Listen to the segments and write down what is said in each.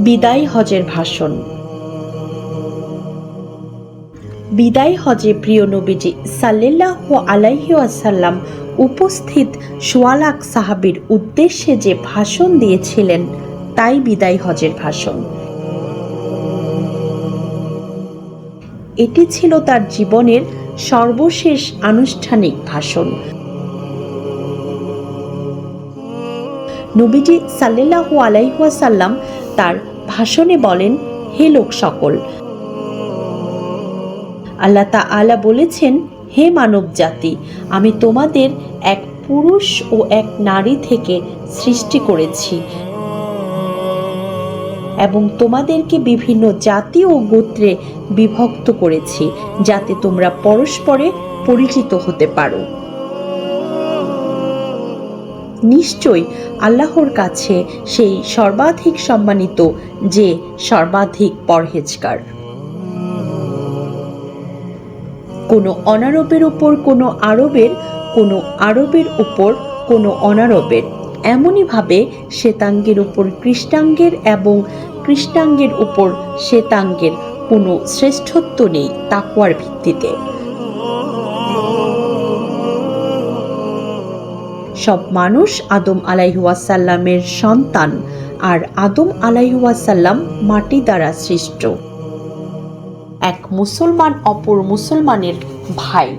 বিদায় হজের ভাষণ। বিদায় হজে প্রিয় নবীজি সাল্লাল্লাহু আলাইহি ওয়াসাল্লাম উপস্থিত ১৬ লাখ সাহাবীর উদ্দেশ্যে যে ভাষণ দিয়েছিলেন তাই বিদায় হজের ভাষণ। এটি ছিল তার জীবনের সর্বশেষ আনুষ্ঠানিক ভাষণ। নবীজি সাল্লাল্লাহু আলাইহি ওয়াসাল্লাম তার ভাষণে বলেন, হে লোক সকল, আল্লাহ তাআলা বলেছেন, হে মানব জাতি, আমি তোমাদের এক পুরুষ ও এক নারী থেকে সৃষ্টি করেছি এবং তোমাদেরকে বিভিন্ন জাতি ও গোত্রে বিভক্ত করেছি যাতে তোমরা পরস্পরে পরিচিত হতে পারো। নিশ্চয়ই আল্লাহর কাছে সেই সর্বাধিক সম্মানিত যে সর্বাধিক পরহেজগার। কোনো অনারবের উপর কোনো আরবের, কোনো আরবের উপর কোনো অনারবের, এমনইভাবে শ্বেতাঙ্গের উপর কৃষ্ণাঙ্গের এবং কৃষ্ণাঙ্গের উপর শ্বেতাঙ্গের কোনো শ্রেষ্ঠত্ব নেই তাকওয়ার ভিত্তিতে। সব মানুষ আদম আলাইহিস সালামের সন্তান, আর আদম আলাইহিস সালাম মাটি দ্বারা সৃষ্ট। এক মুসলমান অপর মুসলমানের ভাই,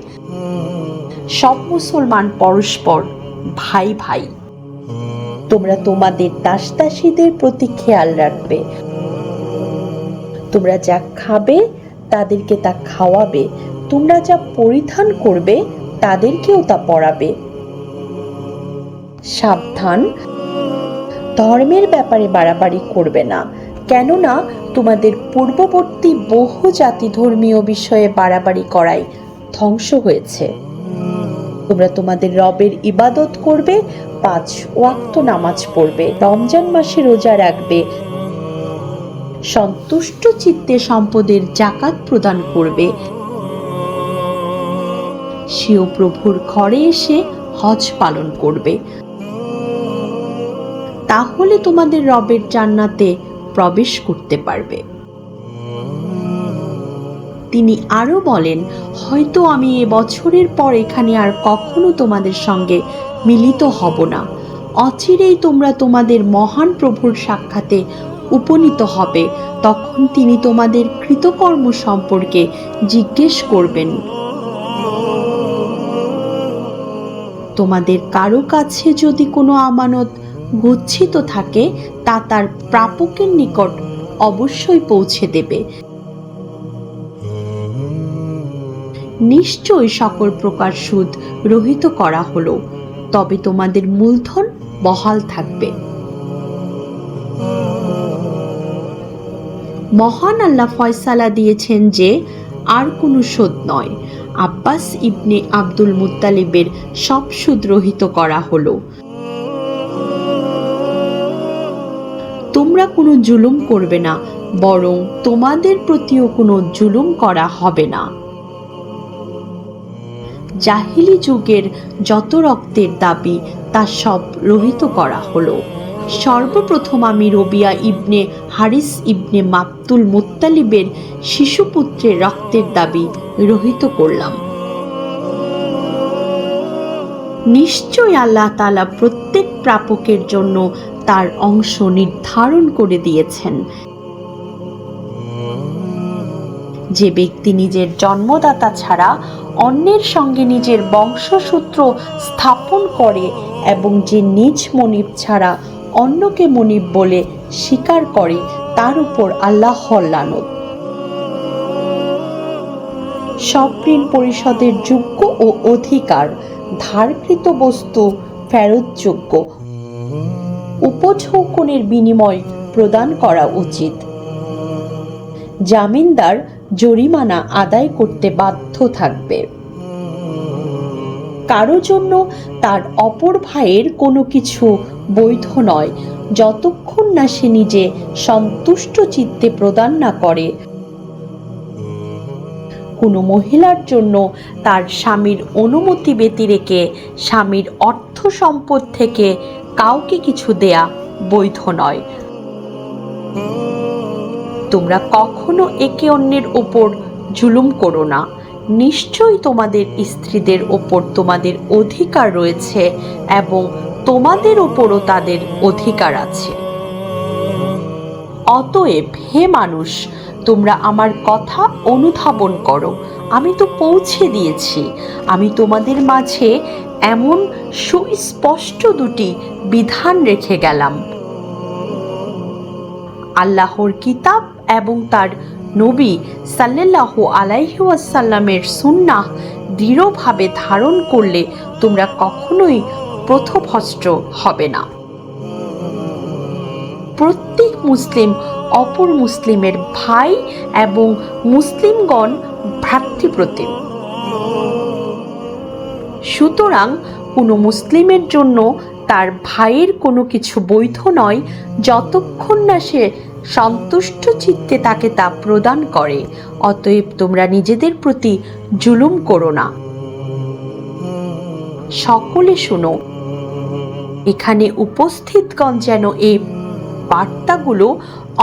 সব মুসলমান পরস্পর ভাই ভাই। তোমরা তোমাদের দাসদাসীদের প্রতি খেয়াল রাখবে। তোমরা যা খাবে তাদেরকে তা খাওয়াবে, তোমরা যা পরিধান করবে তাদেরকেও তা পরাবে। সাবধান, ধর্মের ব্যাপারে বাড়াবাড়ি করবে না, কেননা তোমাদের পূর্ববর্তী বহু জাতি ধর্মীয় বিষয়ে বাড়াবাড়ি করায় ধ্বংস হয়েছে। তোমরা তোমাদের রবের ইবাদত করবে, ৫ ওয়াক্ত নামাজ পড়বে, রমজান মাসে রোজা রাখবে, সন্তুষ্ট চিত্তে সম্পদের যাকাত প্রদান করবে, স্বীয় প্রভুর ঘরে এসে হজ পালন করবে। তাহলে তোমাদের রবের জান্নাতে প্রবেশ করতে পারবে। তিনি আরো বলেন, হয়তো আমি এ বছরের পর এখানে আর কখনো তোমাদের সঙ্গে মিলিত হব না। অচিরেই তোমরা তোমাদের মহান প্রভুর সাক্ষাতে উপনীত হবে, তখন তিনি তোমাদের কৃতকর্ম সম্পর্কে জিজ্ঞেস করবেন। তোমাদের কারো কাছে যদি কোনো আমানত গচ্ছিত থাকে তা তার প্রাপকের নিকট অবশ্যই পৌঁছে দেবে। নিশ্চয় সকল প্রকার সুদ রহিত করা হলো, তবে তোমাদের মূলধন বহাল থাকবে। মহান আল্লাহ ফয়সালা দিয়েছেন যে আর কোনো সুদ নয়। আব্বাস ইবনে আব্দুল মুত্তালিবের সব সুদ রহিত করা হলো। তোমরা কোনো জুলুম করবে না, বরং তোমাদের প্রতিও কোনো জুলুম করা হবে না। জাহিলি যুগের যত রক্তের দাবি তা সব রহিত করা হলো। সর্বপ্রথম আমি রবিয়া ইবনে হারিস ইবনে মাবতুল মুত্তালিবের শিশুপুত্রের রক্তের দাবি রহিত করলাম। নিশ্চয় আল্লাহ তাআলা প্রত্যেক প্রাপকের জন্য তার অংশ নির্ধারণ করে দিয়েছেন। যে ব্যক্তি নিজের জন্মদাতা ছাড়া অন্যের সঙ্গে নিজের বংশসূত্র স্থাপন করে এবং যে নিজ মনিব ছাড়া অন্যকে মনিব বলে স্বীকার করে, তার উপর আল্লাহর লানত। সব ঋণ পরিশোধের যোগ্য ও অধিকার, ধারকৃত বস্তু ফেরতযোগ্য, উপঢৌকনের বিনিময় প্রদান করা উচিত। জামিনদার জরিমানা আদায় করতে বাধ্য থাকবে। কারো জন্য তার অপর ভাইয়ের কোনো কিছু বৈধ নয় যতক্ষণ না সে নিজে সন্তুষ্ট চিত্তে প্রদান না করে। কোনো মহিলার জন্য তার স্বামীর অনুমতি ব্যতিরেকে স্বামীর অর্থ সম্পদ থেকে কাউকে কিছু দেয়া বৈধ নয়। তোমরা কখনো একে অন্যের ওপর জুলুম করো না। নিশ্চয়ই তোমাদের স্ত্রীদের ওপর তোমাদের অধিকার রয়েছে এবং তোমাদের ওপরও তাদের অধিকার আছে। অতএব হে মানুষ, তোমরা আমার কথা অনুধাবন করো। আমি তো পৌঁছে দিয়েছি। আমি তোমাদের মাঝে এমন সুস্পষ্ট দুটি বিধান রেখে গেলাম, আল্লাহর কিতাব এবং তার নবী সাল্লাল্লাহু আলাইহি ওয়াসাল্লামের সুন্নাহ দৃঢ়ভাবে ধারণ করলে তোমরা কখনোই পথভ্রষ্ট হবে না। প্রত্যেক মুসলিম অপর মুসলিমের ভাই এবং মুসলিমগণ ভ্রাতৃপ্রতিম। সুতরাং কোনো মুসলিমের জন্য তার ভাইয়ের কোনো কিছু বৈধ নয় যতক্ষণ না সে সন্তুষ্ট চিত্তে তাকে তা প্রদান করে। অতএব তোমরা নিজেদের প্রতি জুলুম করো না। সকলে শুনো, এখানে উপস্থিতগণ যেন এই বার্তাগুলো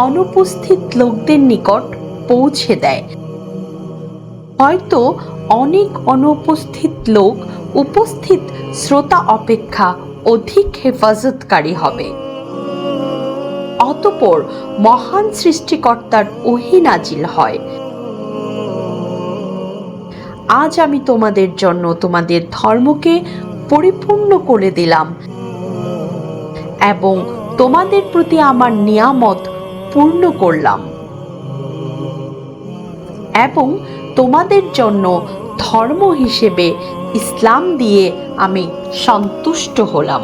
অনুপস্থিত লোকদের নিকট পৌঁছে দেয়। হয়তো অনেক অনুপস্থিত লোক উপস্থিত শ্রোতা অপেক্ষা অধিক হেফাজতকারী হবে। অতঃপর মহান সৃষ্টিকর্তার ওহী নাজিল হয়, আজ আমি তোমাদের জন্য তোমাদের ধর্মকে পরিপূর্ণ করে দিলাম এবং তোমাদের প্রতি আমার নিয়ামত পূর্ণ করলাম এবং তোমাদের জন্য ধর্ম হিসেবে ইসলাম দিয়ে আমি সন্তুষ্ট হলাম।